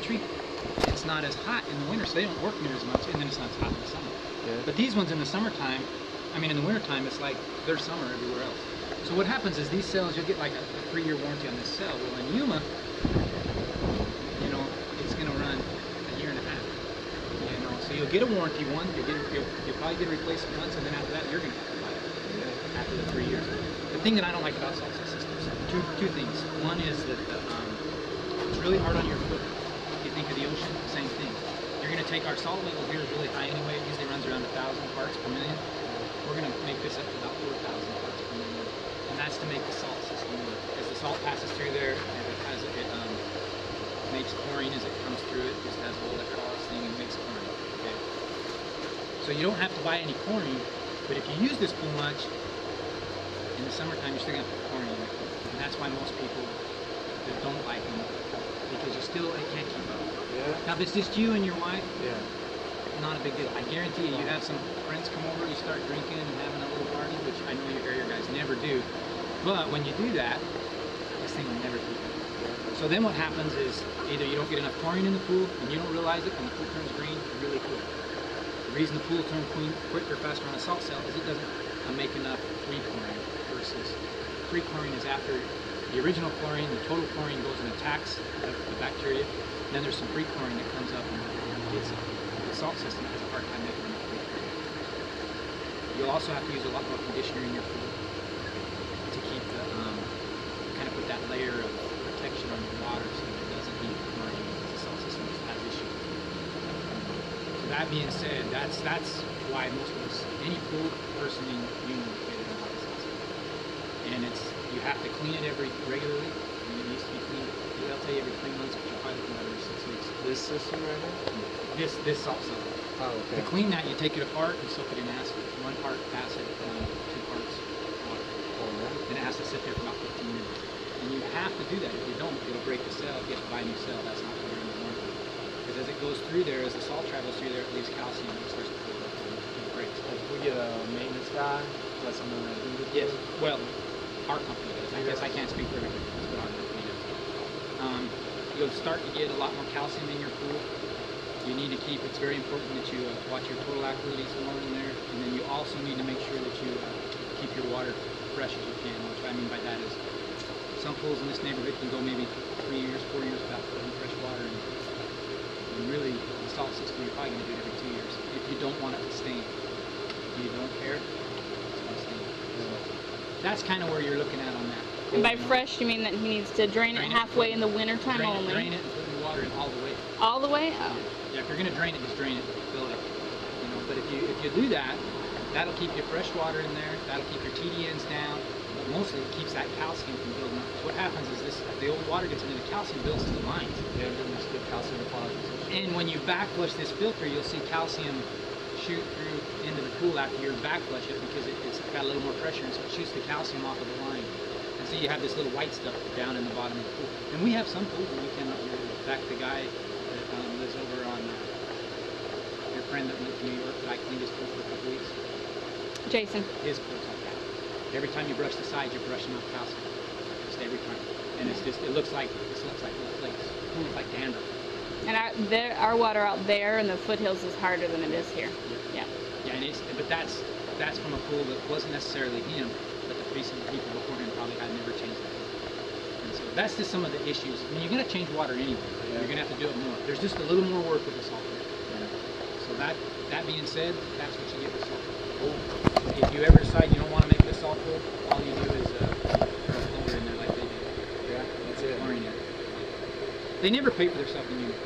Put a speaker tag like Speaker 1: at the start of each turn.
Speaker 1: country, it's not as hot in the winter, so they don't work near as much, and then it's not as hot in the summer.
Speaker 2: Yeah.
Speaker 1: But these ones in the summertime, I mean in the wintertime, it's like they're summer everywhere else. So what happens is these cells, you'll get like a 3-year warranty on this cell. Well, in Yuma, you know, it's going to run a year and a half. You know, so you'll get a warranty one, you'll probably get a replacement once, and then after that, you're going to have to buy it after the 3 years. The thing that I don't like about salt cell systems, two things. One is that it's really hard on your foot. If you think of the ocean, same thing. You're going to take our salt level here is really high anyway. It usually runs around 1,000 parts per million. We're going to make this up to about 4,000 parts per million. And that's to make the salt system work. As the salt passes through there, it makes chlorine as it comes through it. Just has a little electrolysis thing and makes chlorine. Okay. So you don't have to buy any chlorine, but if you use this pool much, in the summertime you're still going to put chlorine in it. And that's why most people that don't like them, because it can't keep up.
Speaker 2: Yeah.
Speaker 1: Now if it's just you and your wife,
Speaker 2: Yeah.
Speaker 1: not a big deal. I guarantee you have some friends come over, you start drinking and having a little party, which I know your area guys never do. But when you do that, this thing will never keep up. So then what happens is either you don't get enough chlorine in the pool and you don't realize it and the pool turns green really quick. The reason the pool turns quicker, faster on a salt cell is it doesn't make enough free chlorine versus free chlorine is after the original chlorine, the total chlorine goes and attacks the bacteria. Then there's some free chlorine that comes up and gets it. The salt system has a hard time making enough free chlorine. You'll also have to use a lot more conditioner in your pool to keep the, kind of put that layer of protection on the water so that it doesn't eat the chlorine because the salt system has issues. So that being said, that's why most of us, any pool person in Union would get it on the salt system. And you have to clean it regularly. I mean, it needs to be cleaned. They'll tell you every 3 months, but you're probably looking at every 6 weeks.
Speaker 2: This system right here?
Speaker 1: This salt cell.
Speaker 2: Oh, okay.
Speaker 1: To clean that, you take it apart and soak it in acid. 1 part acid, 2 parts water.
Speaker 2: Oh, right.
Speaker 1: And it has to sit there for about 15 minutes. And you have to do that. If you don't, it'll break the cell. You have to buy a new cell. That's not what you're going to want. Because as it goes through there, as the salt travels through there, it leaves calcium and it starts to build up and it breaks.
Speaker 2: If we get a maintenance guy, let someone that do this?
Speaker 1: Yes. Well, our company does. I guess I can't speak for everybody. That's what our company does. You'll start to get a lot more calcium in your pool. You need to keep, it's very important that you watch your total alkalinities more in there, and then you also need to make sure that you keep your water fresh as you can. What I mean by that is some pools in this neighborhood can go maybe 3 years, 4 years without putting fresh water in. And really, the salt system, you're probably going to do it every 2 years if you don't want it to stain. If you don't care, it's going to stain. So that's kind of where you're looking at on that.
Speaker 3: And by fresh, you mean that he needs to drain it halfway in the winter time only?
Speaker 1: Drain it and put the water in all the way.
Speaker 3: All the way? Oh.
Speaker 1: Yeah, if you're going to drain it, just drain it, fill it up. You know, but if you do that, that'll keep your fresh water in there. That'll keep your TDNs down. But mostly, it keeps that calcium from building up. So what happens is the old water gets into the calcium, builds in the lines.
Speaker 2: Yeah, then there's good calcium deposits.
Speaker 1: And when you backflush this filter, you'll see calcium shoot through into the pool after you backflush it because it's got a little more pressure, and so it shoots the calcium off of the line. And so you have this little white stuff down in the bottom of the pool. And we have some pools where we can, in fact, the guy that lives over on your friend that went to New York that I cleaned his pool for a couple weeks.
Speaker 3: Jason.
Speaker 1: His pool's like that. Every time you brush the sides, you're brushing off calcium. Just every time. And it looks like little flakes. It's like dander.
Speaker 3: And our water out there in the foothills is harder than it is here. Yeah.
Speaker 1: Yeah, and but that's from a pool that wasn't necessarily him, but the recent people before him probably had never changed that. And so that's just some of the issues. I mean, you're going to change water anyway. Yeah. You're going to have to do it more. There's just a little more work with the salt. Yeah. So that being said, that's what you get with salt. Cool. If you ever decide you don't want to make it a salt pool, all you do is throw a filter in there like they did.
Speaker 2: Yeah, that's it.
Speaker 1: Chlorine in it. They never pay for their stuff in Union.